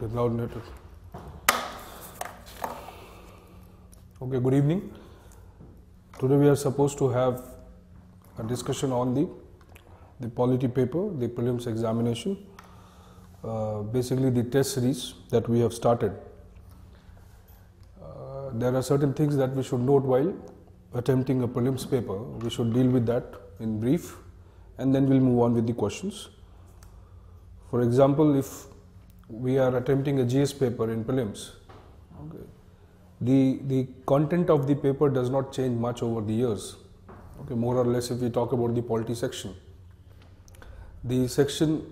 Okay, now network. Okay, good evening. Today we are supposed to have a discussion on the polity paper, the prelims examination, basically the test series that we have started. There are certain things that we should note while attempting a prelims paper. We should deal with that in brief, and then we'll move on with the questions. For example, if we are attempting a GS paper in prelims, okay, the content of the paper does not change much over the years. Okay, more or less, if we talk about the polity section, the section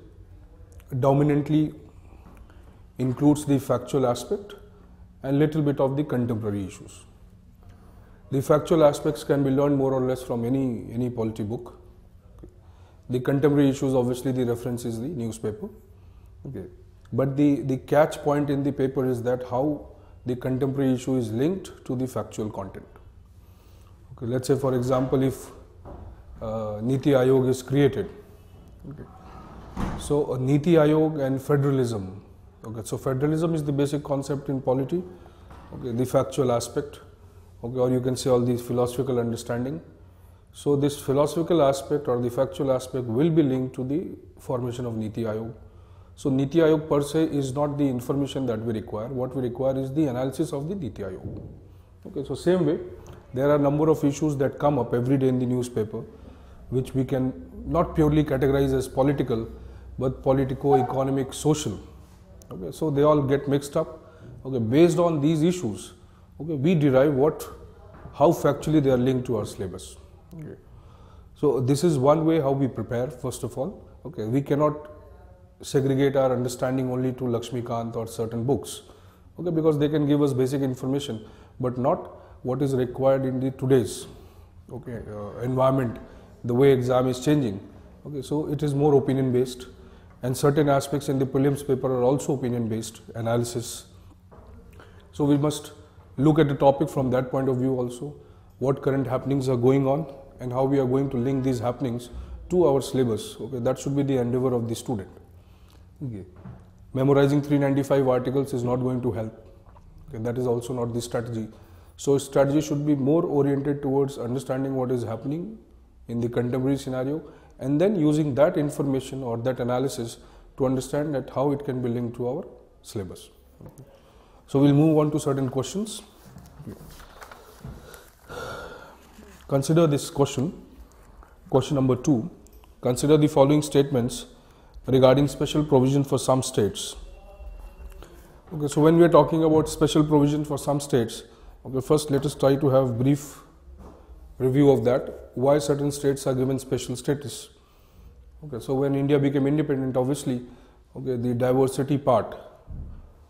dominantly includes the factual aspect and little bit of the contemporary issues. The factual aspects can be learned more or less from any polity book. Okay. The contemporary issues, obviously the reference is the newspaper. Okay. But the catch point in the paper is that how the contemporary issue is linked to the factual content. Okay. Let's say, for example, if Niti Ayog is created. Okay. So Niti Ayog and federalism. Okay, so federalism is the basic concept in polity, okay, the factual aspect, okay, or you can say all these philosophical understanding. So this philosophical aspect or the factual aspect will be linked to the formation of Niti Ayog. So Niti Ayog per se is not the information that we require. What we require is the analysis of the Niti Ayog. Okay, so same way, there are a number of issues that come up every day in the newspaper, which we can not purely categorize as political, but politico, economic, social. Okay, so they all get mixed up. Okay, based on these issues, okay, we derive how factually they are linked to our syllabus. Okay. So this is one way how we prepare. First of all, okay, we cannot segregate our understanding only to Lakshmikant or certain books. Okay, because they can give us basic information, but not what is required in the today's environment. The way exam is changing. Okay, so it is more opinion based. And certain aspects in the prelims paper are also opinion-based analysis. So we must look at the topic from that point of view also, what current happenings are going on and how we are going to link these happenings to our syllabus. Okay, that should be the endeavor of the student. Okay. Memorizing 395 articles is not going to help. Okay, that is also not the strategy. So strategy should be more oriented towards understanding what is happening in the contemporary scenario, and then using that information or that analysis to understand that how it can be linked to our syllabus. Okay. So we'll move on to certain questions. Okay. Consider this question number 2. Consider the following statements regarding special provision for some states. Okay, so when we are talking about special provision for some states, okay, first let us try to have brief review of that, why certain states are given special status. Okay, so when India became independent, obviously, okay, the diversity part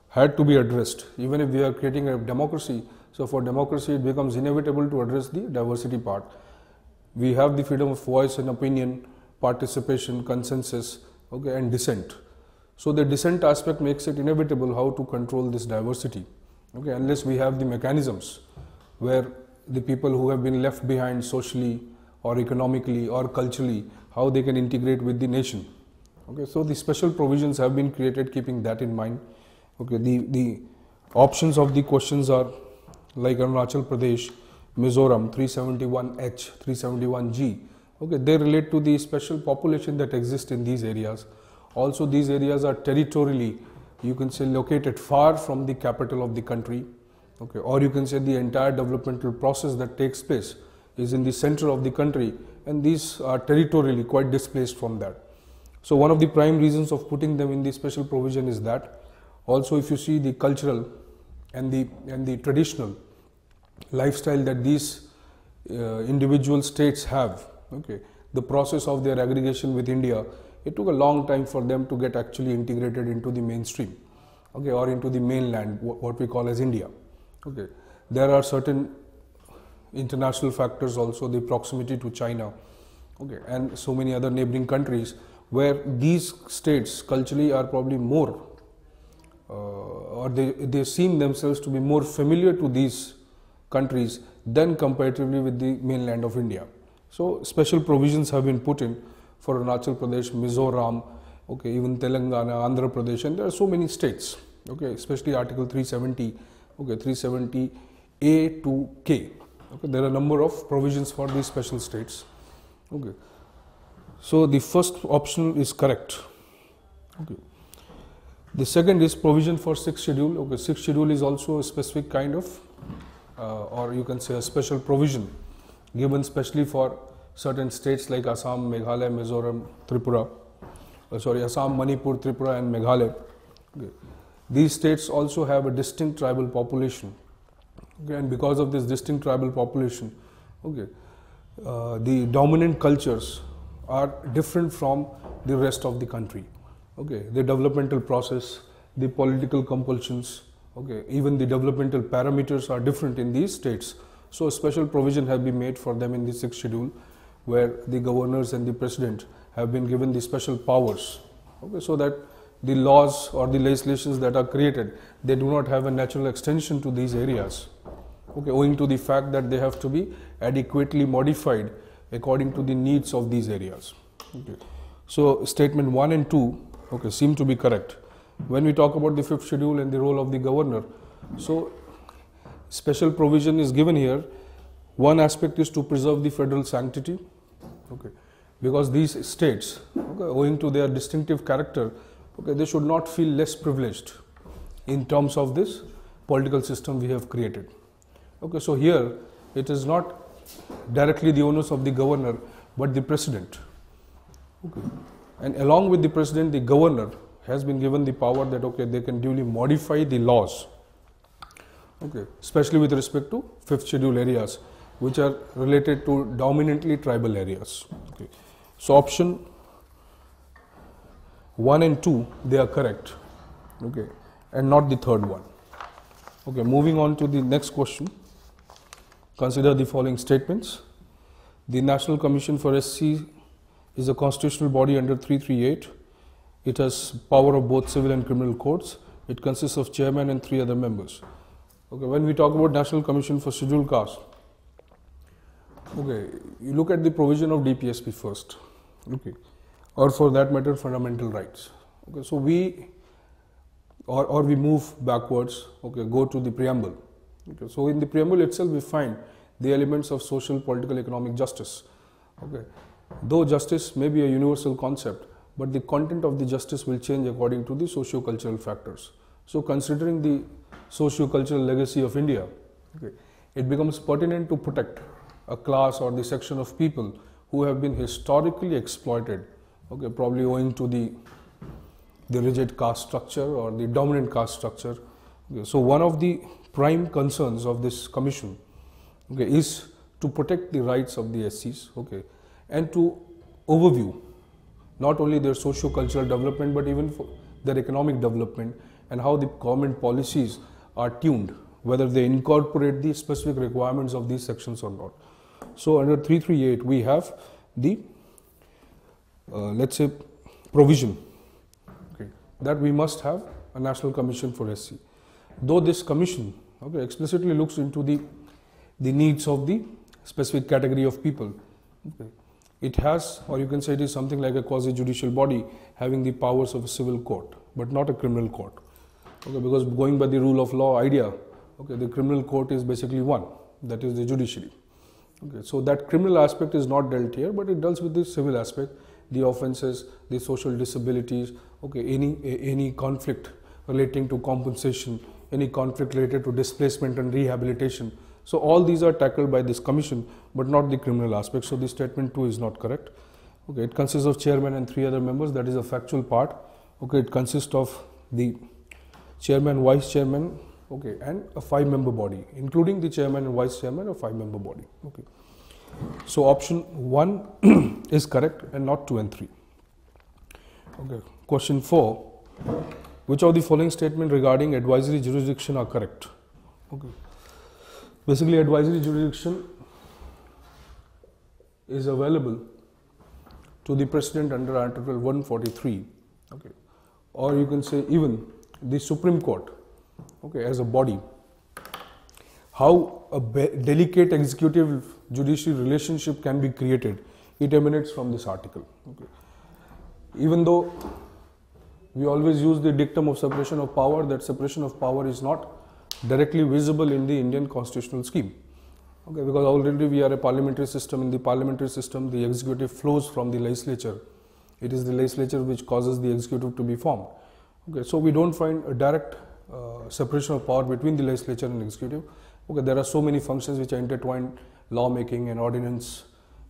had to be addressed. Even if we are creating a democracy, so for democracy it becomes inevitable to address the diversity part. We have the freedom of voice and opinion, participation, consensus, okay, and dissent. So the dissent aspect makes it inevitable how to control this diversity, okay, unless we have the mechanisms where the people who have been left behind socially or economically or culturally, how they can integrate with the nation. Okay, so the special provisions have been created keeping that in mind. Okay, the options of the questions are like Arunachal Pradesh, Mizoram, 371H, 371G. Okay, they relate to the special population that exists in these areas. Also, these areas are territorially, you can say, located far from the capital of the country. Okay, or you can say the entire developmental process that takes place is in the center of the country, and these are territorially quite displaced from that. So one of the prime reasons of putting them in the special provision is that. Also, if you see the cultural and the traditional lifestyle that these individual states have, okay, the process of their aggregation with India, it took a long time for them to get actually integrated into the mainstream, okay, or into the mainland, what we call as India. Okay, there are certain international factors also, the proximity to China, okay, and so many other neighboring countries where these states culturally are probably more or they seem themselves to be more familiar to these countries than comparatively with the mainland of India. So special provisions have been put in for Arunachal Pradesh, Mizoram, okay, even Telangana, Andhra Pradesh, and there are so many states. okay, especially Article 370, okay, 370A to K. Okay, there are a number of provisions for these special states. Okay, so the first option is correct. Okay, the second is provision for 6th schedule. Okay, 6th schedule is also a specific kind of, or you can say a special provision given specially for certain states like Assam, Meghalaya, Mizoram, Tripura. Assam, Manipur, Tripura, and Meghalaya. Okay. These states also have a distinct tribal population. Okay, and because of this distinct tribal population, okay, the dominant cultures are different from the rest of the country. Okay, the developmental process, the political compulsions, okay, even the developmental parameters are different in these states. So a special provision has been made for them in the 6th schedule, where the governors and the president have been given the special powers, okay, so that the laws or the legislations that are created, they do not have a natural extension to these areas, okay, owing to the fact that they have to be adequately modified according to the needs of these areas. Okay. So statement 1 and 2, okay, seem to be correct. When we talk about the 5th schedule and the role of the governor, so special provision is given here. One aspect is to preserve the federal sanctity, okay, because these states, okay, owing to their distinctive character, okay, they should not feel less privileged in terms of this political system we have created. Okay, so here it is not directly the onus of the governor but the president. Okay. And along with the president, the governor has been given the power that, okay, they can duly modify the laws, okay, especially with respect to 5th schedule areas which are related to dominantly tribal areas. Okay. So option 1 and 2, they are correct, okay, and not the third one. Okay, moving on to the next question. Consider the following statements. The National Commission for SC is a constitutional body under 338. It has power of both civil and criminal courts. It consists of chairman and 3 other members. Okay, when we talk about National Commission for Scheduled Caste, okay, you look at the provision of DPSP first, okay, or for that matter fundamental rights. Okay, so we move backwards, okay, go to the preamble. Okay, so in the preamble itself we find the elements of social, political, economic justice. Okay, though justice may be a universal concept, but the content of the justice will change according to the socio-cultural factors. So considering the socio-cultural legacy of India, okay, it becomes pertinent to protect a class or the section of people who have been historically exploited, okay, probably owing to the rigid caste structure or the dominant caste structure. Okay, so one of the prime concerns of this commission, okay, is to protect the rights of the SCs, okay, and to overview not only their socio-cultural development but even for their economic development and how the government policies are tuned, whether they incorporate the specific requirements of these sections or not. So under 338 we have the let's say provision, okay, that we must have a National Commission for SC. Though this commission, okay, explicitly looks into the needs of the specific category of people, okay, it has, or you can say it is something like a quasi-judicial body having the powers of a civil court but not a criminal court. Okay, because going by the rule of law idea, okay, the criminal court is basically one, that is the judiciary. Okay, so that criminal aspect is not dealt here, but it deals with the civil aspect, the offences, the social disabilities, okay, any conflict relating to compensation, any conflict related to displacement and rehabilitation. So all these are tackled by this commission, but not the criminal aspect. So this statement 2 is not correct. Okay, it consists of chairman and 3 other members. That is a factual part. Okay, it consists of the chairman, vice chairman, okay, and a 5-member body, including the chairman and vice chairman, a 5-member body. Okay. So option 1 is correct and not 2 and 3. Okay. Question 4. Which of the following statements regarding advisory jurisdiction are correct? Okay. Basically, advisory jurisdiction is available to the President under Article 143, okay, or you can say even the Supreme Court, okay, as a body. How a delicate executive judicial relationship can be created, it emanates from this article. Okay. Even though we always use the dictum of separation of power, that separation of power is not directly visible in the Indian constitutional scheme. Okay, because already we are a parliamentary system. In the parliamentary system, the executive flows from the legislature. It is the legislature which causes the executive to be formed. Okay, so we don't find a direct separation of power between the legislature and executive. Okay, there are so many functions which are intertwined: lawmaking and ordinance.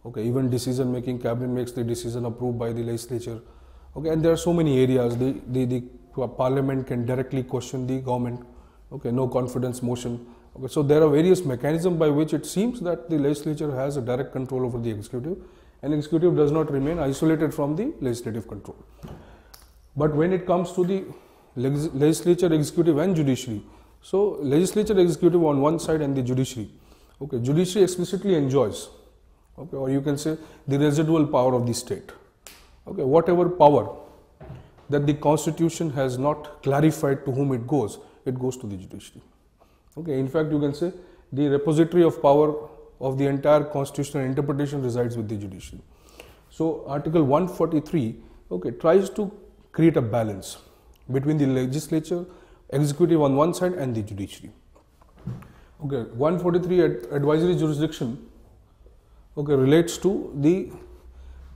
Okay, even decision making, cabinet makes the decision approved by the legislature. Okay, and there are so many areas. The parliament can directly question the government. Okay, no confidence motion. Okay, so there are various mechanisms by which it seems that the legislature has a direct control over the executive, and executive does not remain isolated from the legislative control. But when it comes to the legislature, executive and judiciary, so legislature, executive on one side and the judiciary. Okay, judiciary explicitly enjoys, okay, or you can say the residual power of the state. Okay, whatever power that the constitution has not clarified to whom it goes to the judiciary. Okay, in fact, you can say the repository of power of the entire constitutional interpretation resides with the judiciary. So Article 143, okay, tries to create a balance between the legislature, executive on one side and the judiciary. Okay, 143 advisory jurisdiction, okay, relates to the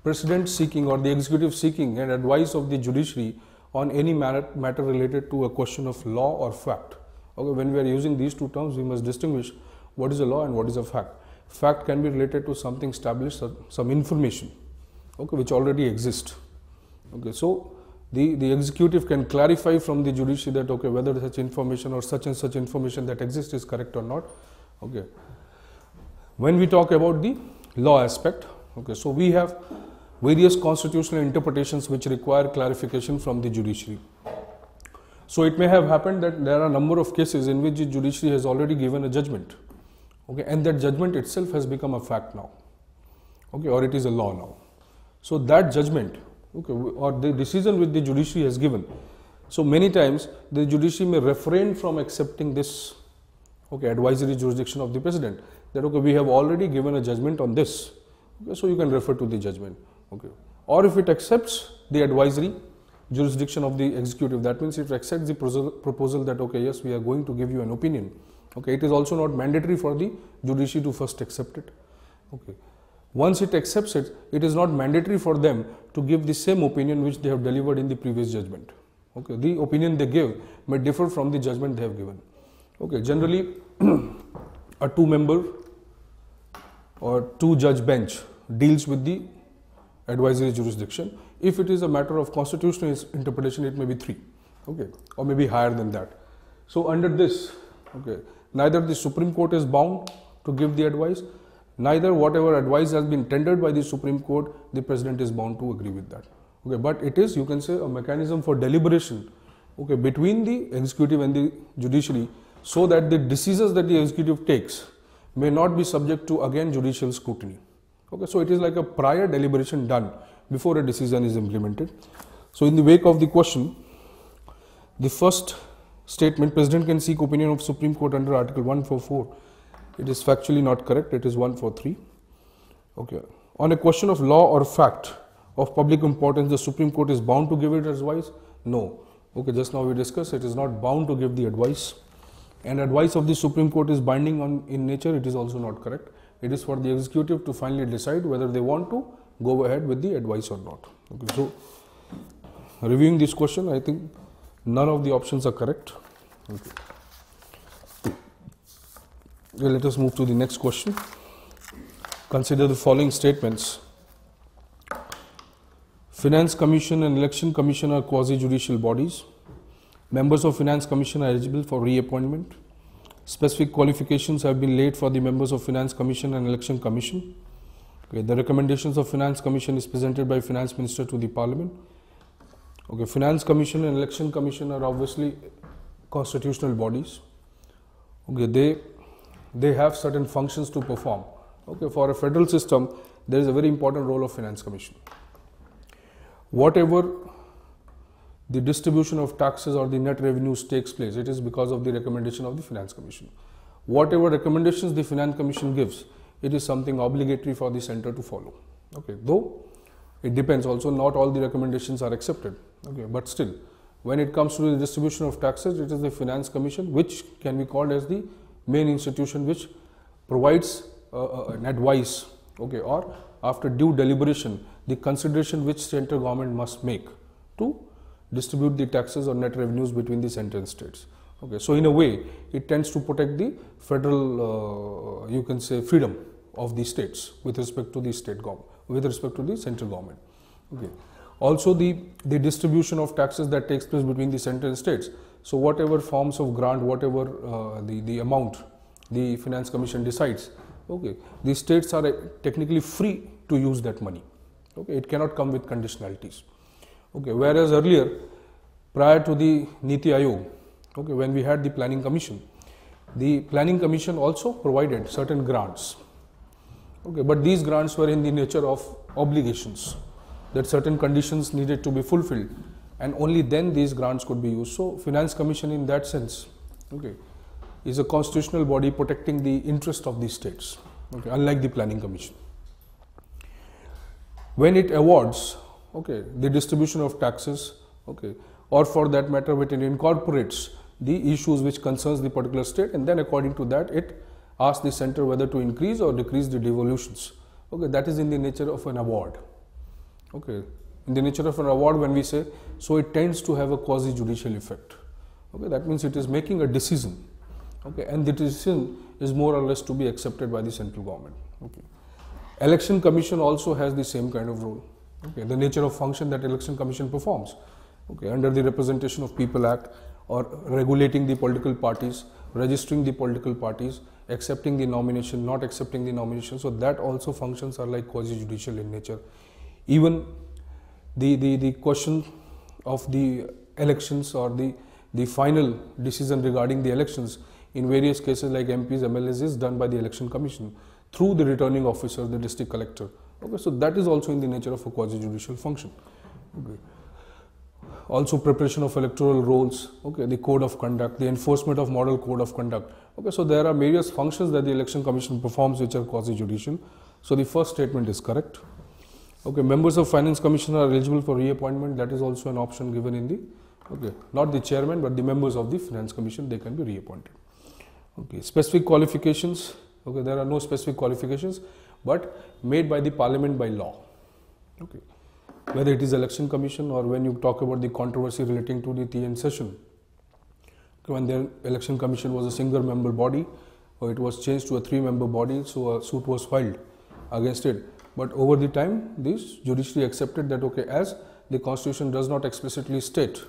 president seeking or the executive seeking an advice of the judiciary on any matter related to a question of law or fact. Okay, when we are using these two terms, we must distinguish what is a law and what is a fact. Fact can be related to something established, some information, okay, which already exists. Okay, so the executive can clarify from the judiciary that, okay, whether such information or such and such information that exists is correct or not. Okay, when we talk about the law aspect, okay, so we have various constitutional interpretations which require clarification from the judiciary. So it may have happened that there are a number of cases in which the judiciary has already given a judgment, okay, and that judgment itself has become a fact now, okay, or it is a law now. So that judgment, okay, or the decision which the judiciary has given, so many times the judiciary may refrain from accepting this, okay, advisory jurisdiction of the president, that, okay, we have already given a judgment on this, okay, so you can refer to the judgment, okay. Or if it accepts the advisory jurisdiction of the executive, that means it accepts the proposal that, okay, yes, we are going to give you an opinion. Okay, it is also not mandatory for the judiciary to first accept it. Okay, once it accepts it, it is not mandatory for them to give the same opinion which they have delivered in the previous judgment. Okay, the opinion they give may differ from the judgment they have given. Okay, generally a two-member or two-judge bench deals with the advisory jurisdiction. If it is a matter of constitutional interpretation, it may be 3, okay, or maybe higher than that. So under this, okay, neither the Supreme Court is bound to give the advice, neither whatever advice has been tendered by the Supreme Court, the president is bound to agree with that. Okay, but it is, you can say, a mechanism for deliberation, okay, between the executive and the judiciary, so that the decisions that the executive takes may not be subject to again judicial scrutiny. Okay, so it is like a prior deliberation done before a decision is implemented. So in the wake of the question, the first statement, president can seek opinion of Supreme Court under Article 144. It is factually not correct. It is 143. Okay. On a question of law or fact of public importance, the Supreme Court is bound to give it advice? No. Okay, just now we discussed it is not bound to give the advice. And advice of the Supreme Court is binding in nature. It is also not correct. It is for the executive to finally decide whether they want to go ahead with the advice or not. Okay, so reviewing this question, I think none of the options are correct. Okay. Well, let us move to the next question. Consider the following statements. Finance Commission and Election Commission are quasi-judicial bodies. Members of Finance Commission are eligible for reappointment. Specific qualifications have been laid for the members of Finance Commission and Election Commission. Okay, the recommendations of Finance Commission is presented by Finance Minister to the Parliament. Okay, Finance Commission and Election Commission are obviously constitutional bodies. Okay, they have certain functions to perform. Okay, for a federal system, there is a very important role of Finance Commission. Whatever the distribution of taxes or the net revenues takes place, it is because of the recommendation of the Finance Commission. Whatever recommendations the Finance Commission gives, it is something obligatory for the center to follow. Okay, though it depends also, not all the recommendations are accepted. Okay, but still, When it comes to the distribution of taxes, it is the Finance Commission, which can be called as the main institution which provides an advice, okay, or after due deliberation, the consideration which central government must make to distribute the taxes or net revenues between the center and states. Okay, so in a way, it tends to protect the federal, you can say, freedom of the states with respect to the state government, with respect to the central government. Okay. Also, the distribution of taxes that takes place between the center and states. So, whatever forms of grant, whatever the amount the Finance Commission decides, okay, the states are technically free to use that money. Okay, it cannot come with conditionalities. Okay, whereas earlier, prior to the Niti Aayog, okay, when we had the Planning Commission also provided certain grants. Okay, but these grants were in the nature of obligations, that certain conditions needed to be fulfilled, and only then these grants could be used. So, Finance Commission in that sense, okay, is a constitutional body protecting the interest of the states, okay, unlike the Planning Commission. When it awards, okay, the distribution of taxes, okay, or for that matter, when it incorporates the issues which concerns the particular state, and then according to that, it asks the center whether to increase or decrease the devolutions. Okay, that is in the nature of an award. Okay, in the nature of an award, when we say, so it tends to have a quasi-judicial effect. Okay, that means it is making a decision. Okay, and the decision is more or less to be accepted by the central government. Okay. Election Commission also has the same kind of role. Okay, the nature of function that Election Commission performs. Okay, under the Representation of People Act, or regulating the political parties, registering the political parties, accepting the nomination, not accepting the nomination. So that also functions are like quasi-judicial in nature. Even the question of the elections or the final decision regarding the elections in various cases like MPs, MLAs is done by the Election Commission through the returning officer, the district collector. Okay, so that is also in the nature of a quasi-judicial function. Okay. Also preparation of electoral rolls, okay, the code of conduct, the enforcement of model code of conduct. Okay, so there are various functions that the Election Commission performs which are quasi-judicial. So the first statement is correct. Okay, members of Finance Commission are eligible for reappointment. That is also an option given in the, okay, not the chairman but the members of the Finance Commission, they can be reappointed. Okay, specific qualifications, okay, there are no specific qualifications but made by the Parliament by law. Okay. Whether it is Election Commission or when you talk about the controversy relating to the TN session, when the Election Commission was a single member body, or it was changed to a 3-member body, so a suit was filed against it. But over the time, this judiciary accepted that, okay, as the Constitution does not explicitly state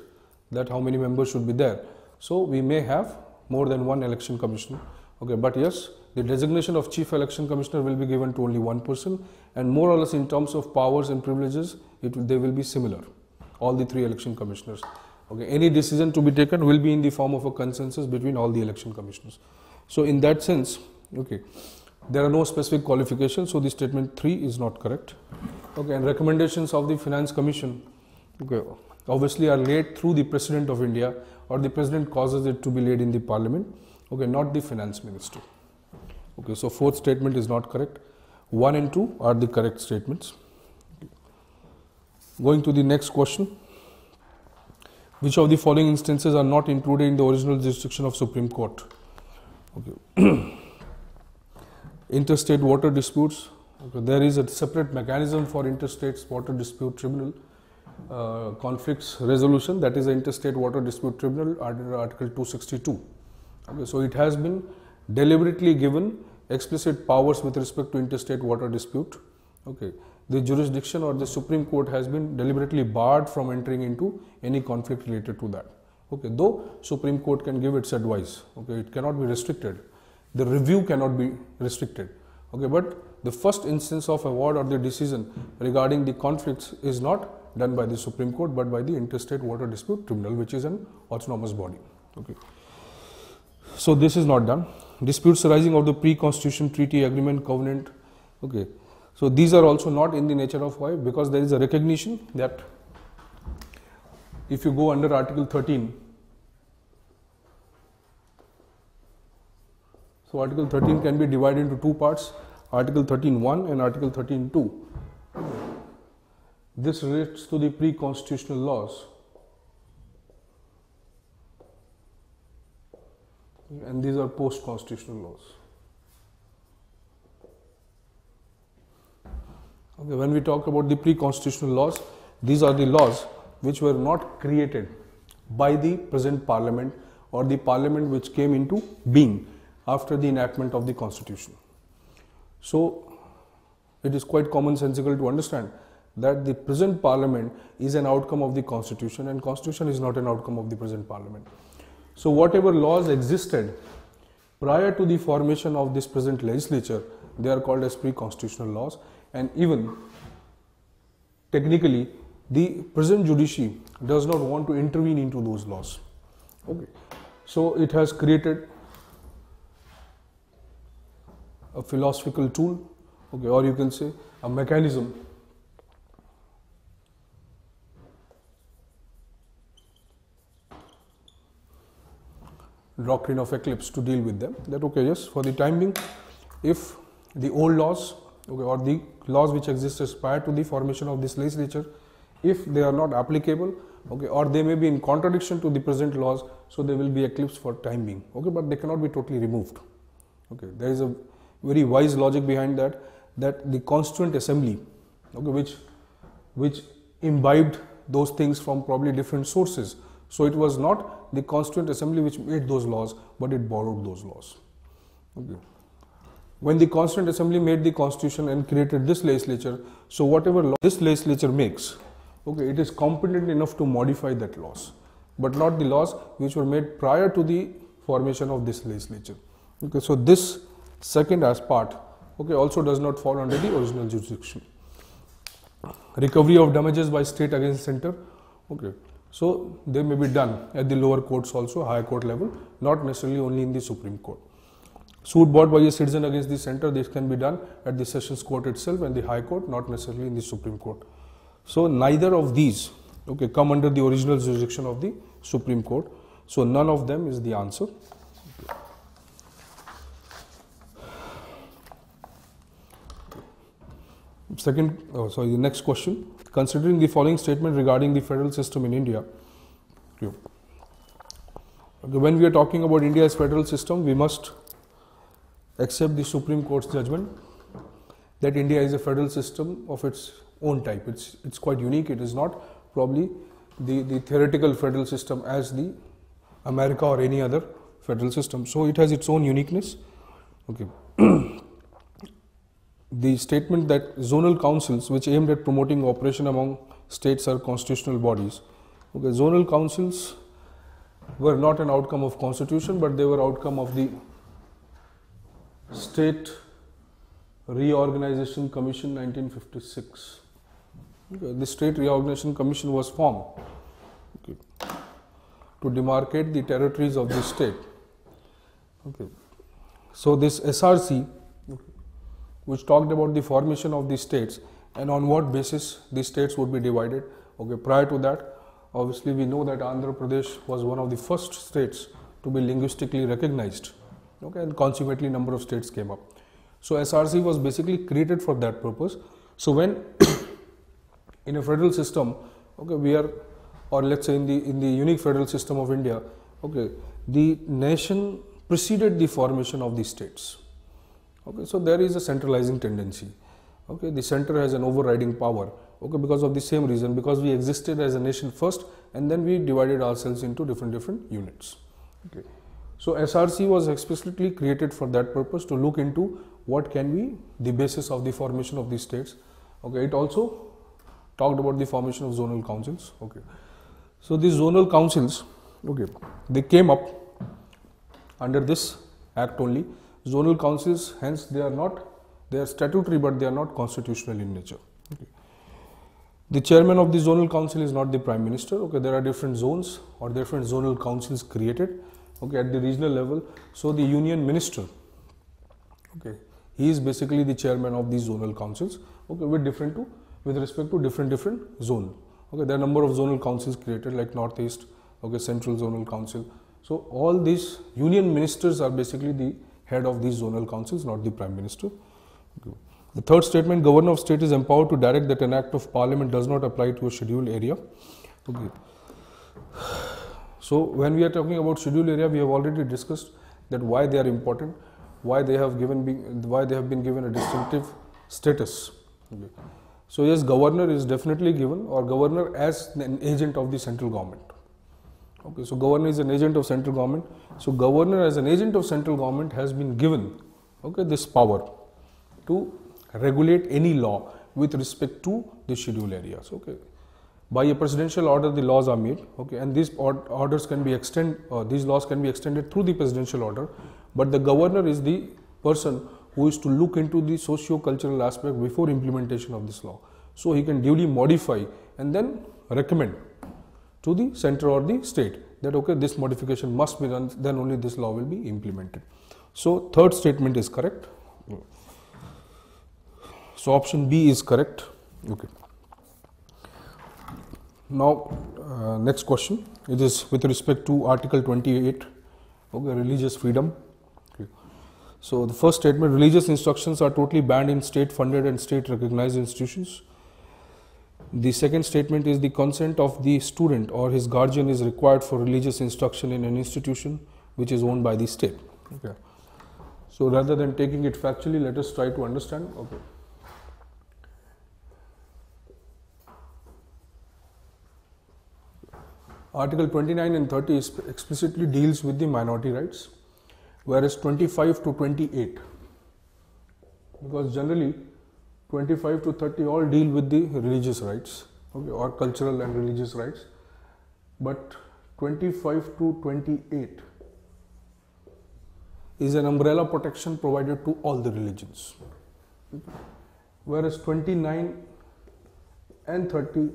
that how many members should be there, so we may have more than one Election Commissioner. Okay, but yes, the designation of Chief Election Commissioner will be given to only one person, and more or less in terms of powers and privileges, they will be similar, all the 3 election commissioners. Okay, any decision to be taken will be in the form of a consensus between all the election commissioners. So in that sense, okay, there are no specific qualifications, so the statement 3 is not correct. Okay, and recommendations of the Finance Commission, okay, obviously are laid through the President of India, or the President causes it to be laid in the Parliament, okay, not the Finance Minister. Okay, so 4th statement is not correct. 1 and 2 are the correct statements. Okay. Going to the next question. Which of the following instances are not included in the original jurisdiction of Supreme Court? Okay. Interstate water disputes. Okay. There is a separate mechanism for interstate water dispute tribunal conflicts resolution, that is the Interstate Water Dispute Tribunal under Article 262. Okay. So it has been deliberately given explicit powers with respect to interstate water dispute. Okay. The jurisdiction or the Supreme Court has been deliberately barred from entering into any conflict related to that. Okay. Though Supreme Court can give its advice, okay, it cannot be restricted. The review cannot be restricted. Okay, but the first instance of award or the decision regarding the conflicts is not done by the Supreme Court but by the Interstate Water Dispute Tribunal, which is an autonomous body. Okay. So this is not done. Disputes arising of the pre-constitution, treaty, agreement, covenant. Okay. So these are also not in the nature of why, because there is a recognition that if you go under Article 13, so Article 13 can be divided into 2 parts, Article 13.1 and Article 13.2. This relates to the pre-constitutional laws. and these are post-constitutional laws. Okay, when we talk about the pre-constitutional laws, these are the laws which were not created by the present parliament or the parliament which came into being after the enactment of the constitution. So it is quite commonsensical to understand that the present parliament is an outcome of the constitution, and constitution is not an outcome of the present parliament. So whatever laws existed prior to the formation of this present legislature, they are called as pre-constitutional laws, and even technically the present judiciary does not want to intervene into those laws. Okay, so it has created a philosophical tool, okay, or you can say a mechanism doctrine of eclipse to deal with them. That okay, yes, for the time being, if the old laws, okay, or the laws which existed prior to the formation of this legislature, if they are not applicable, okay, or they may be in contradiction to the present laws, so they will be eclipsed for time being, okay, but they cannot be totally removed. Okay, there is a very wise logic behind that, that the Constituent Assembly, okay, which imbibed those things from probably different sources. So it was not the Constituent Assembly which made those laws, but it borrowed those laws. Okay. When the Constituent Assembly made the Constitution and created this legislature, so whatever law this legislature makes, okay, it is competent enough to modify that laws, but not the laws which were made prior to the formation of this legislature. Okay, so this second as part, okay, also does not fall under the original jurisdiction. Recovery of damages by state against center, okay, so they may be done at the lower courts also, higher court level, not necessarily only in the Supreme Court. Suit brought by a citizen against the center, this can be done at the Sessions Court itself and the High Court, not necessarily in the Supreme Court. So neither of these, okay, come under the original jurisdiction of the Supreme Court. So none of them is the answer. The next question. Considering the following statement regarding the federal system in India, okay, when we are talking about India's federal system, we must accept the Supreme Court's judgment that India is a federal system of its own type. It's quite unique. It is not probably the theoretical federal system as the America or any other federal system. So it has its own uniqueness. Okay. The statement that zonal councils which aimed at promoting cooperation among states are constitutional bodies. Okay, zonal councils were not an outcome of constitution, but they were outcome of the State Reorganization Commission 1956. Okay, the State Reorganization Commission was formed, okay, to demarcate the territories of the state. Okay. So this SRC, which talked about the formation of the states and on what basis the states would be divided. Okay, prior to that, obviously we know that Andhra Pradesh was one of the first states to be linguistically recognized. Okay, and consequently number of states came up. So SRC was basically created for that purpose. So when in a federal system, okay, we are, or let's say in the unique federal system of India, okay, the nation preceded the formation of the states. Okay, so there is a centralizing tendency. Okay, the center has an overriding power. Okay, because of the same reason, because we existed as a nation first, and then we divided ourselves into different units. Okay, so SRC was explicitly created for that purpose, to look into what can be the basis of the formation of these states. Okay, it also talked about the formation of zonal councils. Okay, so these zonal councils, okay, they came up under this act only. Zonal councils, hence they are statutory, but they are not constitutional in nature. Okay. The chairman of the zonal council is not the prime minister. Okay, there are different zones or different zonal councils created, okay, at the regional level. So the union minister, okay, he is basically the chairman of these zonal councils, okay, with respect to different zone. Okay, there are a number of zonal councils created like Northeast, okay, Central Zonal Council. So all these union ministers are basically the head of these zonal councils, not the prime minister. Okay. The third statement, governor of state is empowered to direct that an act of parliament does not apply to a scheduled area. Okay. So when we are talking about scheduled area, we have already discussed that why they are important, why they have been given a distinctive status. Okay. So yes, governor is definitely given, or governor as an agent of the central government. Okay, so governor is an agent of central government. So governor as an agent of central government has been given, okay, this power to regulate any law with respect to the scheduled areas. Okay, by a presidential order the laws are made. Okay, and these orders can be these laws can be extended through the presidential order. But the governor is the person who is to look into the socio-cultural aspect before implementation of this law. So he can duly modify and then recommend to the center or the state that okay, this modification must be done, then only this law will be implemented. So third statement is correct. So option B is correct. Okay. Now next question, it is with respect to Article 28, okay, religious freedom. Okay. So the first statement, religious instructions are totally banned in state funded and state recognized institutions. The second statement is the consent of the student or his guardian is required for religious instruction in an institution which is owned by the state. Okay. So rather than taking it factually, let us try to understand. Okay. Article 29 and 30 explicitly deals with the minority rights, whereas 25 to 28, because generally 25 to 30 all deal with the religious rights, okay, or cultural and religious rights, but 25 to 28 is an umbrella protection provided to all the religions, okay, whereas 29 and 30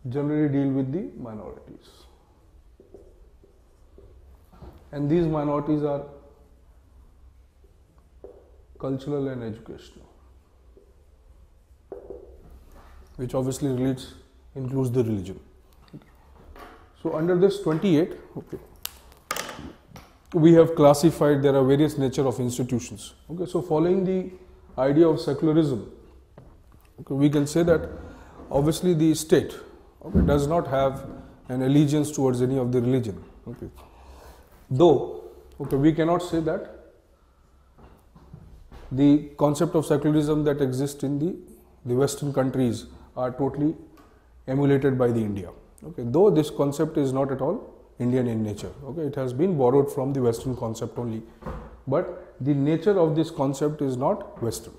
generally deal with the minorities, and these minorities are cultural and educational, which obviously includes the religion. Okay. So under this 28, okay, we have classified, there are various nature of institutions. Okay, so following the idea of secularism, okay, we can say that obviously the state, okay, does not have an allegiance towards any of the religion. Okay. Though, okay, we cannot say that the concept of secularism that exists in the Western countries are totally emulated by the India. Okay. Though this concept is not at all Indian in nature. Okay. It has been borrowed from the Western concept only, but the nature of this concept is not Western.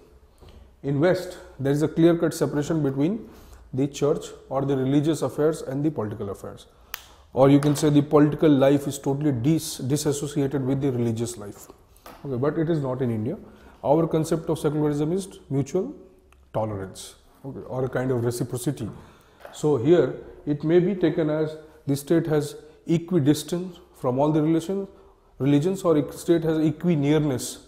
In West, there is a clear-cut separation between the church or the religious affairs and the political affairs, or you can say the political life is totally disassociated with the religious life. Okay, but it is not in India. Our concept of secularism is mutual tolerance, okay, or a kind of reciprocity. So here it may be taken as the state has equidistance from all the religions, or state has equinearness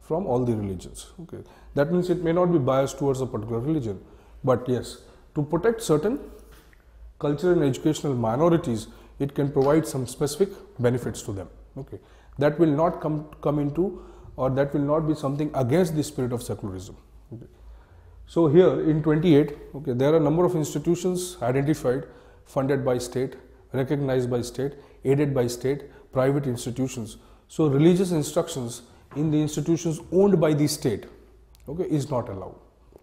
from all the religions. Okay, that means it may not be biased towards a particular religion, but yes, to protect certain cultural and educational minorities, it can provide some specific benefits to them. Okay, that will not come into, or that will not be something against the spirit of secularism. Okay. So here in 28, okay, there are a number of institutions identified, funded by state, recognized by state, aided by state, private institutions. So religious instructions in the institutions owned by the state, okay, is not allowed.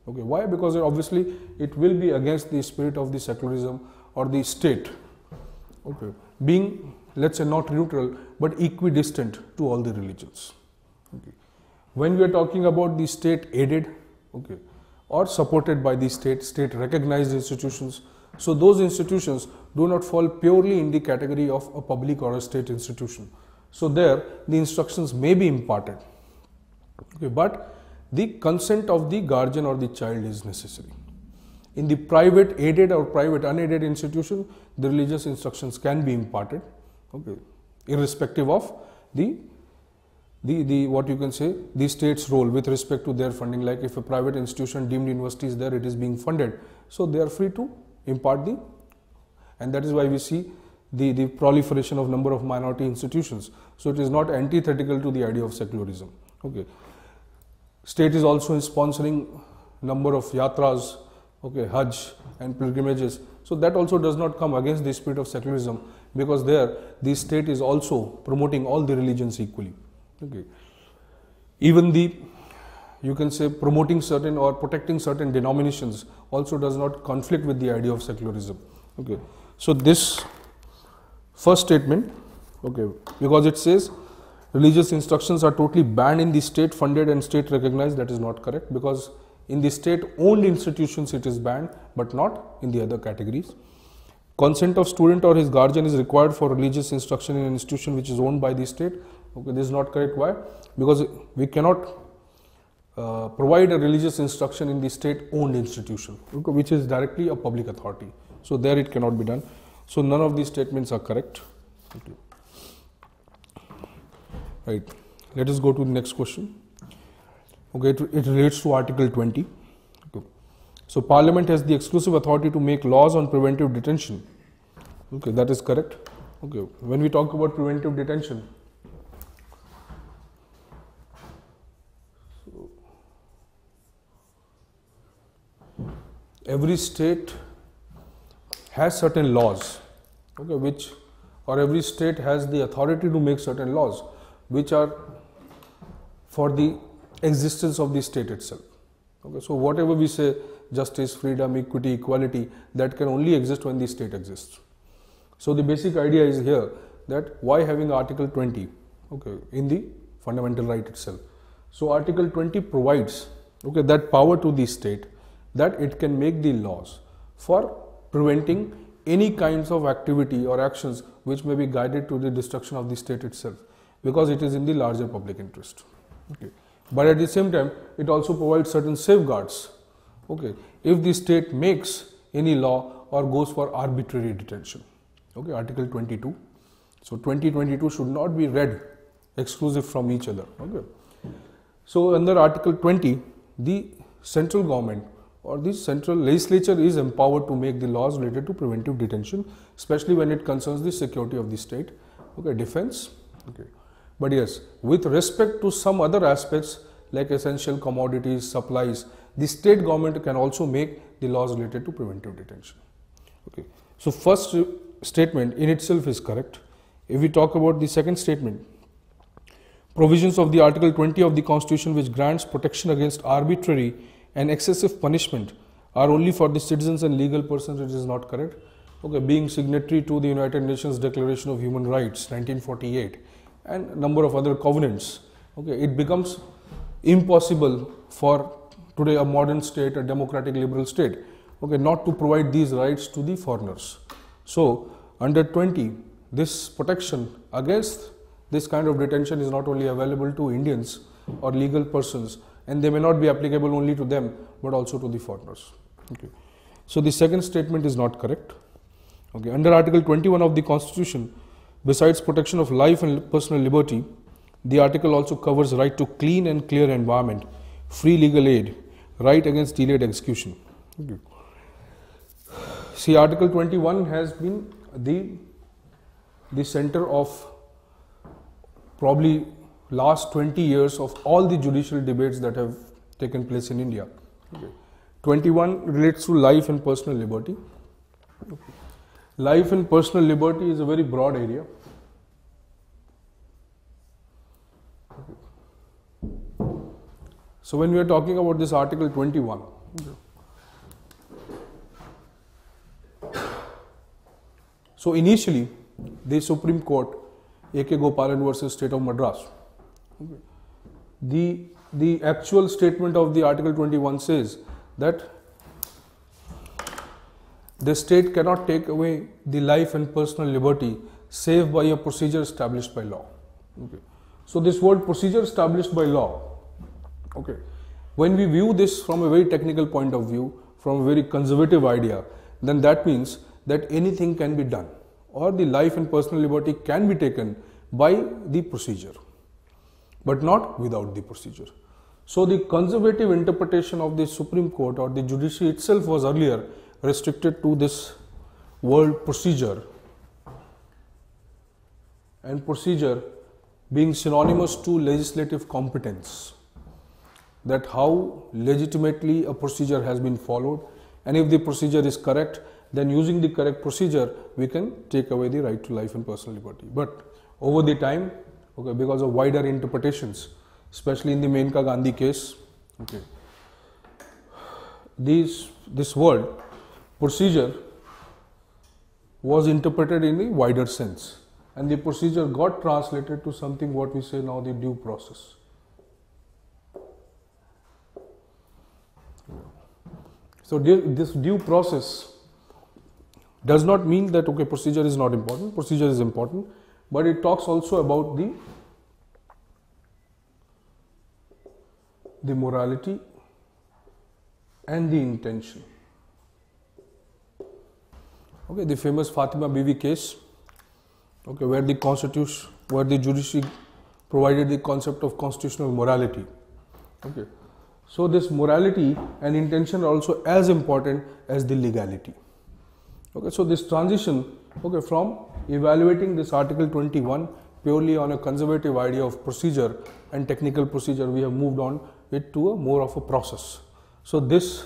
Okay, why? Because obviously it will be against the spirit of the secularism or the state, okay, being, let's say, not neutral but equidistant to all the religions. Okay. When we are talking about the state aided, okay, or supported by the state recognized institutions, so those institutions do not fall purely in the category of a public or a state institution. So there the instructions may be imparted, okay, but the consent of the guardian or the child is necessary. In the private aided or private unaided institution, the religious instructions can be imparted, okay, irrespective of the what you can say, the state's role with respect to their funding. Like if a private institution deemed university is there, it is being funded, so they are free to impart and that is why we see the proliferation of number of minority institutions. So it is not antithetical to the idea of secularism. Okay. State is also sponsoring number of yatras, okay, Hajj and pilgrimages. So that also does not come against the spirit of secularism. because there the state is also promoting all the religions equally. Okay. Even the, you can say, promoting certain or protecting certain denominations also does not conflict with the idea of secularism. Okay. So this first statement, okay, because it says religious instructions are totally banned in the state funded and state recognized, that is not correct, because in the state owned institutions it is banned, but not in the other categories. Consent of student or his guardian is required for religious instruction in an institution which is owned by the state. Okay, this is not correct. Why? Because we cannot provide a religious instruction in the state owned institution, okay, which is directly a public authority. So there it cannot be done. So none of these statements are correct. Okay. Right. Let us go to the next question. Okay, it relates to Article 20. Okay. So Parliament has the exclusive authority to make laws on preventive detention. Okay, that is correct. Okay. When we talk about preventive detention, so every state has certain laws, okay, or every state has the authority to make certain laws which are for the existence of the state itself. Okay, so whatever we say, justice, freedom, equity, equality, that can only exist when the state exists. So the basic idea is here that why having Article 20, okay, in the fundamental right itself. So Article 20 provides, okay, that power to the state that it can make the laws for preventing any kinds of activity or actions which may be guided to the destruction of the state itself, because it is in the larger public interest. Okay. But at the same time, it also provides certain safeguards. Okay, if the state makes any law or goes for arbitrary detention. Okay, Article 22. So 2022 should not be read exclusive from each other. Okay. So under Article 20, the central government or the central legislature is empowered to make the laws related to preventive detention, especially when it concerns the security of the state, okay, defense. Okay. But yes, with respect to some other aspects like essential commodities, supplies, the state government can also make the laws related to preventive detention. Okay. So first statement in itself is correct. If we talk about the second statement, provisions of the Article 20 of the Constitution which grants protection against arbitrary and excessive punishment are only for the citizens and legal persons, it is not correct. Okay, being signatory to the United Nations Declaration of Human Rights 1948 and a number of other covenants, okay, it becomes impossible for today a modern state, a democratic liberal state, okay, not to provide these rights to the foreigners. So under 20, this protection against this kind of detention is not only available to Indians or legal persons, and they may not be applicable only to them but also to the foreigners. Okay. So the second statement is not correct. Okay. Under Article 21 of the Constitution, besides protection of life and personal liberty, the article also covers right to clean and clear environment, free legal aid, right against delayed execution. Okay. See, Article 21 has been the center of probably last 20 years of all the judicial debates that have taken place in India. Okay. 21 relates to life and personal liberty. Okay. Life and personal liberty is a very broad area. Okay. So when we are talking about this Article 21, okay. So initially the Supreme Court, A.K. Gopalan versus State of Madras, okay. The actual statement of the Article 21 says that the state cannot take away the life and personal liberty save by a procedure established by law. Okay. So this word procedure established by law, okay, when we view this from a very technical point of view, from a very conservative idea, then that means that anything can be done or the life and personal liberty can be taken by the procedure, but not without the procedure. So the conservative interpretation of the Supreme Court or the judiciary itself was earlier restricted to this word procedure, and procedure being synonymous to legislative competence, that how legitimately a procedure has been followed, and if the procedure is correct, then using the correct procedure, we can take away the right to life and personal liberty. But over the time, okay, because of wider interpretations, especially in the Menka Gandhi case, okay, this word procedure was interpreted in a wider sense, and the procedure got translated to something what we say now the due process. So this due process does not mean that okay, procedure is not important. Procedure is important, but it talks also about the morality and the intention. Okay, the famous Fatima Bibi case, okay, where the constitution, where the judiciary provided the concept of constitutional morality. Okay, so this morality and intention are also as important as the legality. Okay, so this transition, okay, from evaluating this Article 21 purely on a conservative idea of procedure and technical procedure, we have moved on it to a more of a process. So this,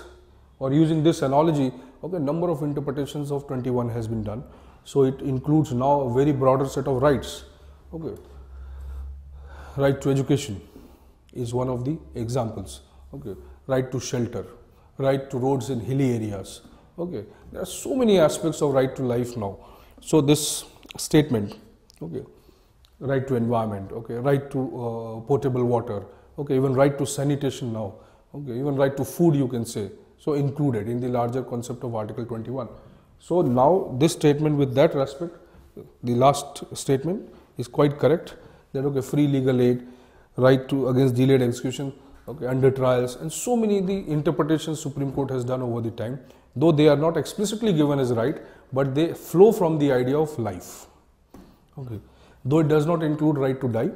or using this analogy, okay, number of interpretations of 21 has been done. So it includes now a very broader set of rights. Okay, right to education is one of the examples. Okay, right to shelter, right to roads in hilly areas. Okay, there are so many aspects of right to life now. So this statement, okay, right to environment, okay, right to potable water, okay, even right to sanitation now, okay, even right to food you can say, so included in the larger concept of Article 21. So now this statement with that respect, the last statement is quite correct, that okay, free legal aid, right to against delayed execution, okay, under trials, and so many the interpretations Supreme Court has done over the time, though they are not explicitly given as right, but they flow from the idea of life. Okay, though it does not include right to die.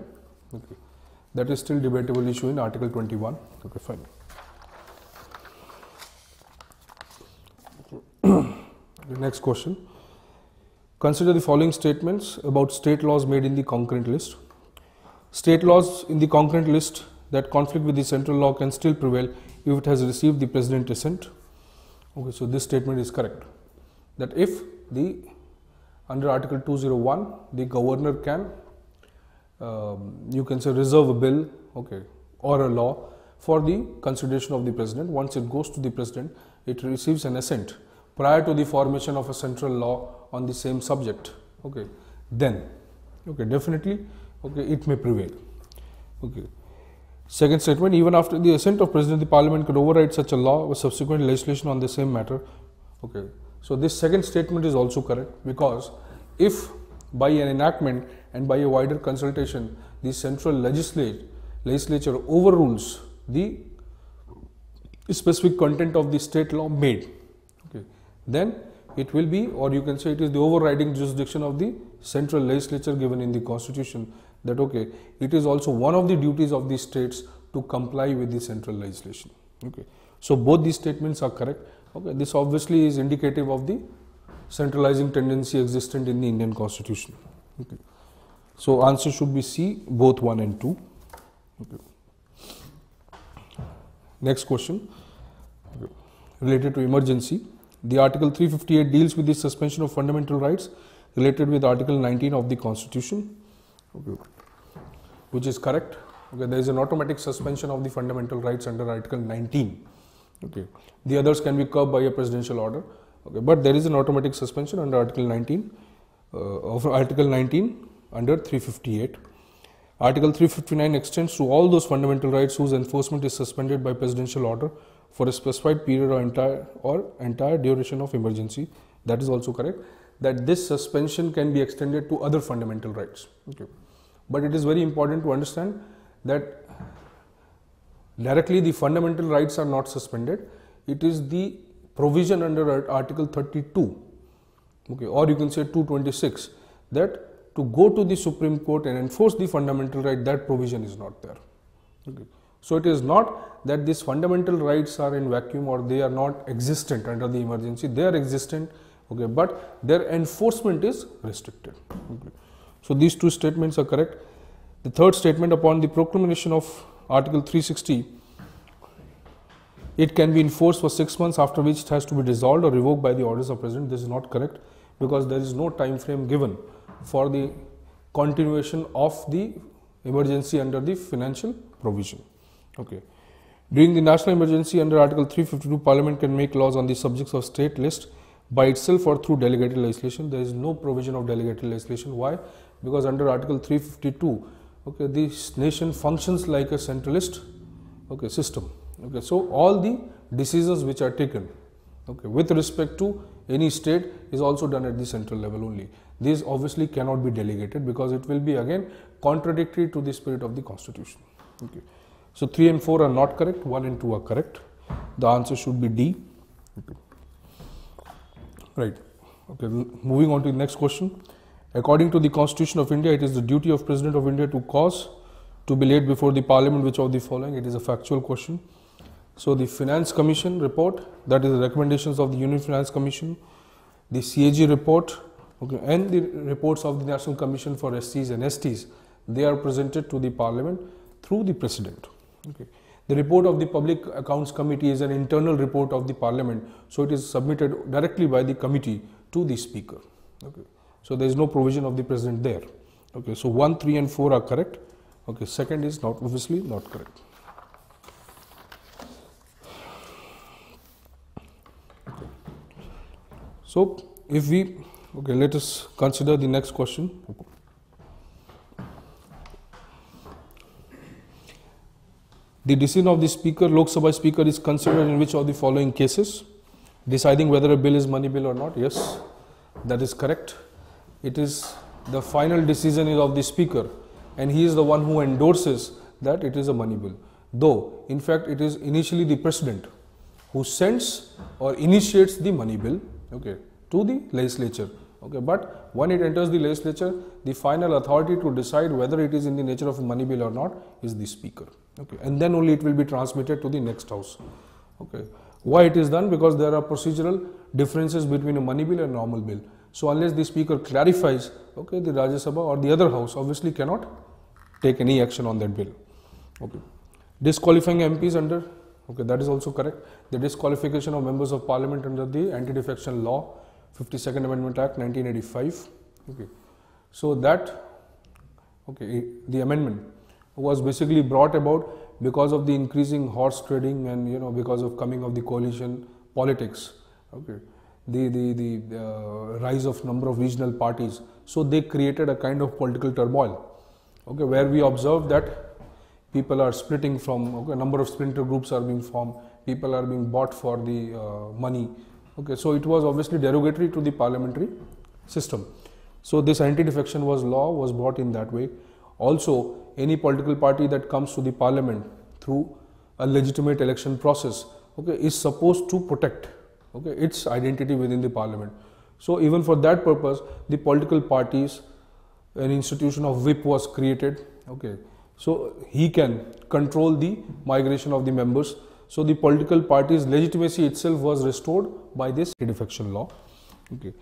Okay, that is still debatable issue in Article 21. Okay, fine. The next question. Consider the following statements about state laws made in the concurrent list. State laws in the concurrent list that conflict with the central law can still prevail if it has received the president's assent. Okay, so this statement is correct. That if under Article 201, the governor can, you can say, reserve a bill, okay, or a law for the consideration of the president. Once it goes to the president, it receives an assent prior to the formation of a central law on the same subject. Okay, then, okay, definitely, okay, it may prevail. Okay. Second statement, even after the assent of President, the Parliament could override such a law with subsequent legislation on the same matter. Okay. So this second statement is also correct, because if by an enactment and by a wider consultation, the central legislature overrules the specific content of the state law made, okay, then it will be, or you can say it is the overriding jurisdiction of the central legislature given in the constitution, that okay, it is also one of the duties of the states to comply with the central legislation. Okay, so both these statements are correct. Okay, this obviously is indicative of the centralizing tendency existent in the Indian constitution. Okay, so answer should be C, both 1 and 2. Okay. Next question, okay, related to emergency. The Article 358 deals with the suspension of fundamental rights related with Article 19 of the Constitution. Okay, which is correct. Okay, there is an automatic suspension of the fundamental rights under Article 19. Okay, the others can be curbed by a presidential order. Okay, but there is an automatic suspension under Article 19 under 358. Article 359 extends to all those fundamental rights whose enforcement is suspended by presidential order for a specified period or entire duration of emergency. That is also correct. That this suspension can be extended to other fundamental rights. Okay. But it is very important to understand that directly the fundamental rights are not suspended. It is the provision under Article 32, okay, or you can say 226, that to go to the Supreme Court and enforce the fundamental right, that provision is not there. Okay. So it is not that these fundamental rights are in vacuum or they are not existent under the emergency. They are existent, okay, but their enforcement is restricted. Okay. So these two statements are correct. The third statement, upon the proclamation of Article 360, It can be enforced for 6 months, after which it has to be dissolved or revoked by the orders of President. This is not correct, because there is no time frame given for the continuation of the emergency under the financial provision. Okay. During the national emergency under Article 352, Parliament can make laws on the subjects of state list by itself or through delegated legislation. There is no provision of delegated legislation. Why? Because under Article 352, okay, this nation functions like a centralist, okay, system. Okay, so all the decisions which are taken, okay, with respect to any state is also done at the central level only. These obviously cannot be delegated, because it will be again contradictory to the spirit of the constitution. Okay. So 3 and 4 are not correct, 1 and 2 are correct. The answer should be D. Okay. Right. Okay. Moving on to the next question. According to the Constitution of India, it is the duty of President of India to cause to be laid before the Parliament which of the following? It is a factual question. So the Finance Commission report, that is the recommendations of the Union Finance Commission, the CAG report, okay, and the reports of the National Commission for SCs and STs, they are presented to the Parliament through the President. Okay. The report of the Public Accounts Committee is an internal report of the Parliament, so it is submitted directly by the committee to the Speaker. Okay. So there is no provision of the President there. Okay. So 1, 3 and 4 are correct. Okay. Second is not, obviously not correct. Okay. So if we, okay, let us consider the next question. Okay. The decision of the Speaker, Lok Sabha Speaker, is considered in which of the following cases? Deciding whether a bill is money bill or not. Yes, that is correct. It is the final decision is of the Speaker, and he is the one who endorses that it is a money bill. Though, in fact, it is initially the President who sends or initiates the money bill, okay, to the legislature. Okay, but when it enters the legislature, the final authority to decide whether it is in the nature of a money bill or not is the Speaker. Okay, and then only it will be transmitted to the next house. Okay, why it is done? Because there are procedural differences between a money bill and normal bill. So unless the Speaker clarifies, okay, the Rajya Sabha or the other house obviously cannot take any action on that bill. Okay, disqualifying MPs under, okay, that is also correct. The disqualification of members of Parliament under the Anti-Defection Law, 52nd Amendment Act 1985. Okay, so that, okay, the amendment was basically brought about because of the increasing horse trading and because of coming of the coalition politics. Okay, the rise of number of regional parties. So they created a kind of political turmoil. Okay, where we observed that people are splitting from, okay, a number of splinter groups are being formed. People are being bought for the money. Okay, so it was obviously derogatory to the parliamentary system. So this anti-defection law was brought in that way. Also, any political party that comes to the Parliament through a legitimate election process, okay, is supposed to protect, okay, its identity within the Parliament. So even for that purpose, the political parties, an institution of whip was created. Okay, so he can control the migration of the members. So the political party's legitimacy itself was restored by this anti-defection law. Okay.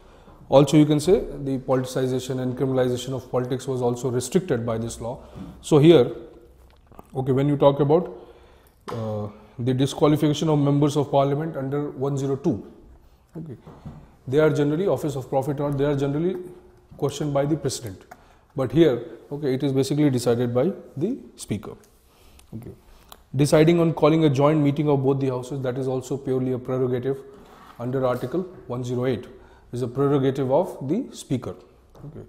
Also, you can say the politicization and criminalization of politics was also restricted by this law. So here, okay, when you talk about the disqualification of members of Parliament under 102, okay, they are generally office of profit or they are generally questioned by the President. But here, okay, it is basically decided by the Speaker. Okay. Deciding on calling a joint meeting of both the houses, that is also purely a prerogative under Article 108. Is a prerogative of the Speaker. Okay,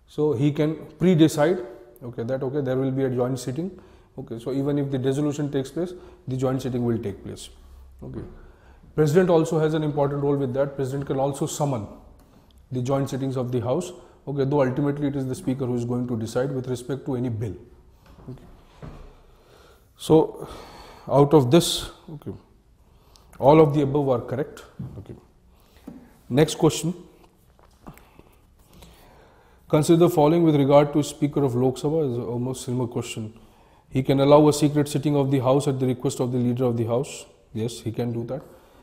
so he can pre-decide, okay, that okay, there will be a joint sitting. Okay, so even if the dissolution takes place, the joint sitting will take place. Okay, President also has an important role with that. President can also summon the joint sittings of the House. Okay, though ultimately it is the Speaker who is going to decide with respect to any bill. Okay, so out of this, okay, all of the above are correct. Okay. Next question. Consider the following with regard to Speaker of Lok Sabha. Is almost similar question. He can allow a secret sitting of the House at the request of the leader of the House. Yes, he can do that.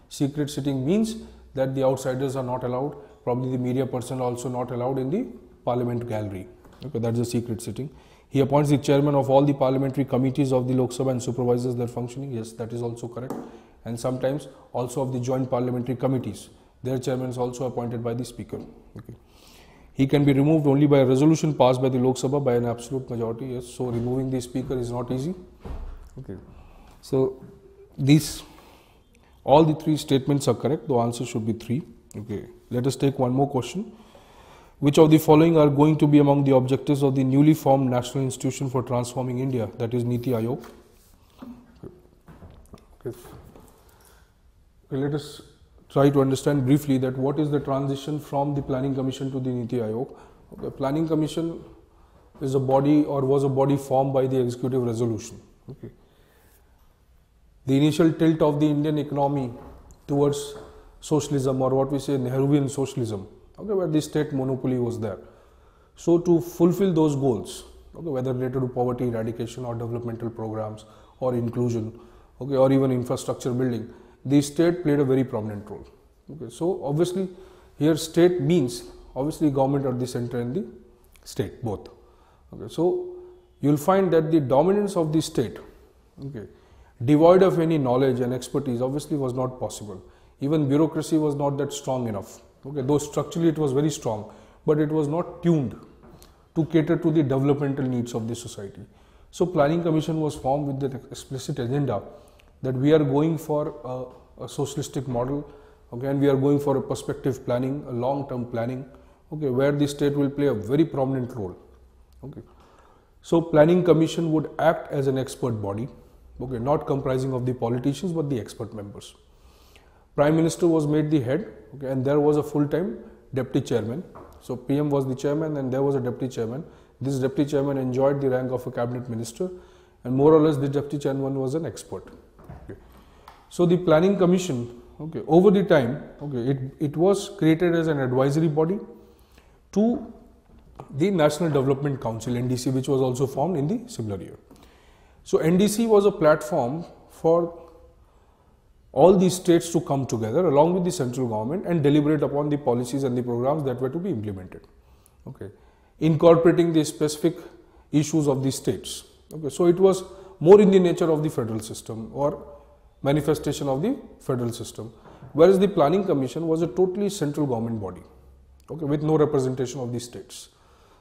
Secret sitting means that the outsiders are not allowed. Probably the media person also not allowed in the Parliament gallery. Okay, that's a secret sitting. He appoints the chairman of all the parliamentary committees of the Lok Sabha and supervises their functioning. Yes, that is also correct. and sometimes also of the joint parliamentary committees. Their chairman is also appointed by the speaker. Okay. He can be removed only by a resolution passed by the Lok Sabha by an absolute majority. Yes, so removing the speaker is not easy. Okay. So all the three statements are correct. The answer should be 3. Okay. Let us take one more question. Which of the following are going to be among the objectives of the newly formed National Institution for Transforming India, that is Niti Aayog? Okay. Let us try to understand briefly that what is the transition from the Planning Commission to the Niti Aayog. Okay. Planning Commission is a body or was a body formed by the executive resolution. Okay. The initial tilt of the Indian economy towards socialism, or what we say Nehruvian socialism, okay, where the state monopoly was there. So to fulfill those goals, okay, whether related to poverty eradication or developmental programs or inclusion, okay, or even infrastructure building, the state played a very prominent role. Okay, so obviously here state means obviously government at the center and the state both. Okay, so you will find that the dominance of the state, okay, devoid of any knowledge and expertise, obviously was not possible. Even bureaucracy was not that strong enough. Okay, though structurally it was very strong, but it was not tuned to cater to the developmental needs of the society. So Planning Commission was formed with the explicit agenda that we are going for a socialistic model, okay, and we are going for a perspective planning, a long-term planning, okay, where the state will play a very prominent role. Okay. So Planning Commission would act as an expert body, okay, not comprising of the politicians but the expert members. Prime Minister was made the head, okay, and there was a full-time deputy chairman. So PM was the chairman and there was a deputy chairman. This deputy chairman enjoyed the rank of a cabinet minister, and more or less the deputy chairman was an expert. Okay. So the Planning Commission, okay, over the time, okay, it was created as an advisory body to the National Development Council, NDC, which was also formed in the similar year. So NDC was a platform for all these states to come together along with the central government and deliberate upon the policies and the programs that were to be implemented, okay, incorporating the specific issues of the states. Okay, so it was more in the nature of the federal system or manifestation of the federal system, whereas the Planning Commission was a totally central government body, okay, with no representation of the states.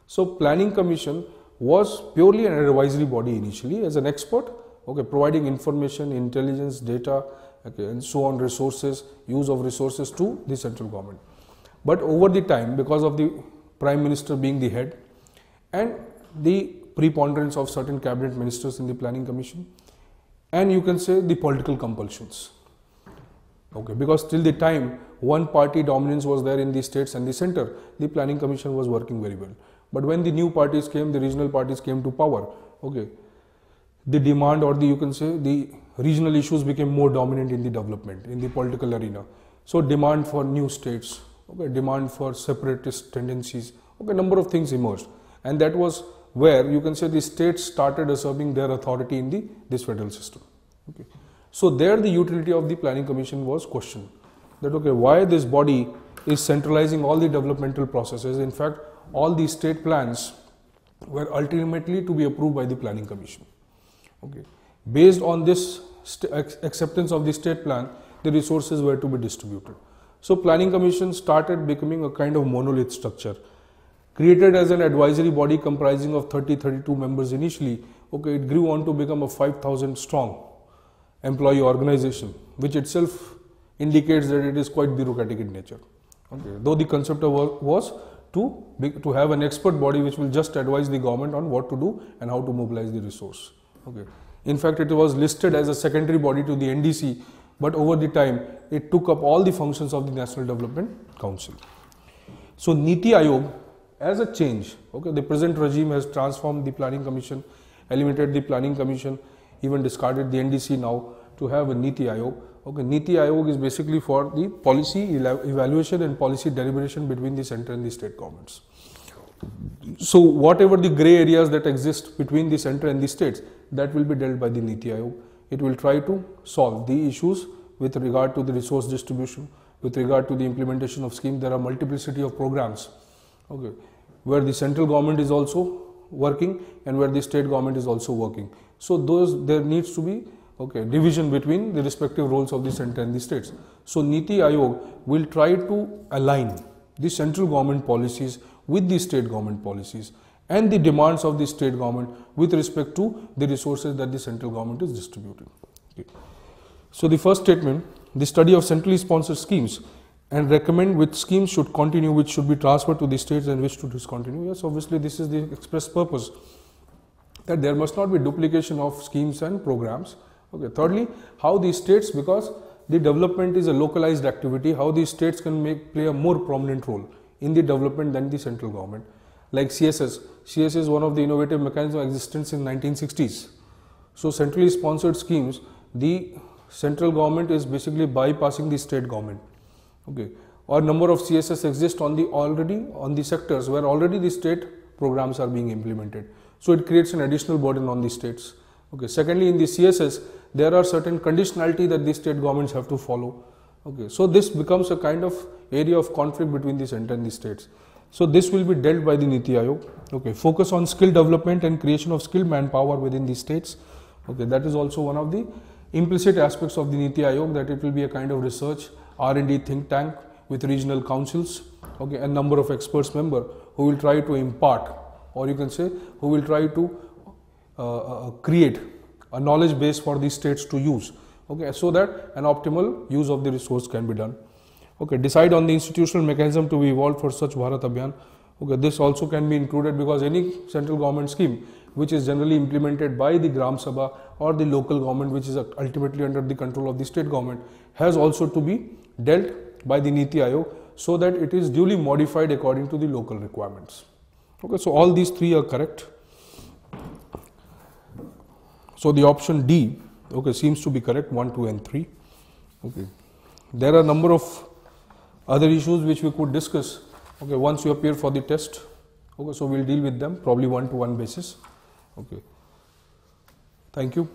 So Planning Commission was purely an advisory body initially as an expert, okay, providing information, intelligence, data, okay, and so on, resources, use of resources to the central government. But over the time, because of the Prime Minister being the head and the preponderance of certain cabinet ministers in the Planning Commission, and you can say the political compulsions, okay, because till the time one party dominance was there in the states and the center, the Planning Commission was working very well. But when the new parties came, the regional parties came to power, okay, the demand, or the, you can say, the regional issues became more dominant in the development, in the political arena. So demand for new states, okay, demand for separatist tendencies, okay, number of things emerged, and that was where you can say the states started asserting their authority in this federal system. Okay. So there the utility of the Planning Commission was questioned, that okay, why this body is centralizing all the developmental processes. In fact, all the state plans were ultimately to be approved by the Planning Commission. Okay. Based on this acceptance of the state plan, the resources were to be distributed. So Planning Commission started becoming a kind of monolith structure, created as an advisory body comprising of 30-32 members initially. Okay, it grew on to become a 5,000 strong employee organization, which itself indicates that it is quite bureaucratic in nature. Okay. Though the concept was to have an expert body which will just advise the government on what to do and how to mobilize the resource. Okay. In fact, it was listed as a secondary body to the NDC, but over the time, it took up all the functions of the National Development Council. So Niti Aayog, as a change, okay, the present regime has transformed the Planning Commission, eliminated the Planning Commission, even discarded the NDC now to have a Niti Aayog. Okay, Niti Aayog is basically for the policy evaluation and policy deliberation between the center and the state governments. So whatever the grey areas that exist between the center and the states, that will be dealt by the Niti Aayog. It will try to solve the issues with regard to the resource distribution, with regard to the implementation of schemes. There are multiplicity of programs, okay, where the central government is also working and where the state government is also working. So there needs to be okay, division between the respective roles of the center and the states. So Niti Aayog will try to align the central government policies with the state government policies and the demands of the state government with respect to the resources that the central government is distributing. Okay. So the first statement, the study of centrally sponsored schemes and recommend which schemes should continue, which should be transferred to the states and which to discontinue. Yes, obviously this is the express purpose, that there must not be duplication of schemes and programs. Okay. Thirdly, how the states, because the development is a localized activity, how the states can play a more prominent role in the development than the central government. Like CSS. CSS is one of the innovative mechanisms of existence in 1960s. So centrally sponsored schemes, the central government is basically bypassing the state government. Okay. Or number of CSS exist on the sectors where already the state programs are being implemented. So it creates an additional burden on the states. Okay. Secondly, in the CSS, there are certain conditionality that the state governments have to follow. Okay. So this becomes a kind of area of conflict between the center and the states. So this will be dealt by the Niti Aayog. Okay. Focus on skill development and creation of skilled manpower within the states. Okay. That is also one of the implicit aspects of the Niti Aayog, that it will be a kind of research R&D think tank with regional councils, okay, and number of experts member who will try to impart, or you can say who will try to create a knowledge base for the states to use, okay, so that an optimal use of the resource can be done. Okay, decide on the institutional mechanism to be evolved for such Bharat Abhiyan. Okay, this also can be included because any central government scheme which is generally implemented by the Gram Sabha or the local government, which is ultimately under the control of the state government, has also to be dealt by the Niti Aayog so that it is duly modified according to the local requirements. Okay, so all these three are correct. So the option D, okay, seems to be correct, 1, 2 and 3. Okay. There are a number of other issues which we could discuss, okay, once you appear for the test. Okay, so we'll deal with them probably 1-to-1 basis. Okay. Thank you.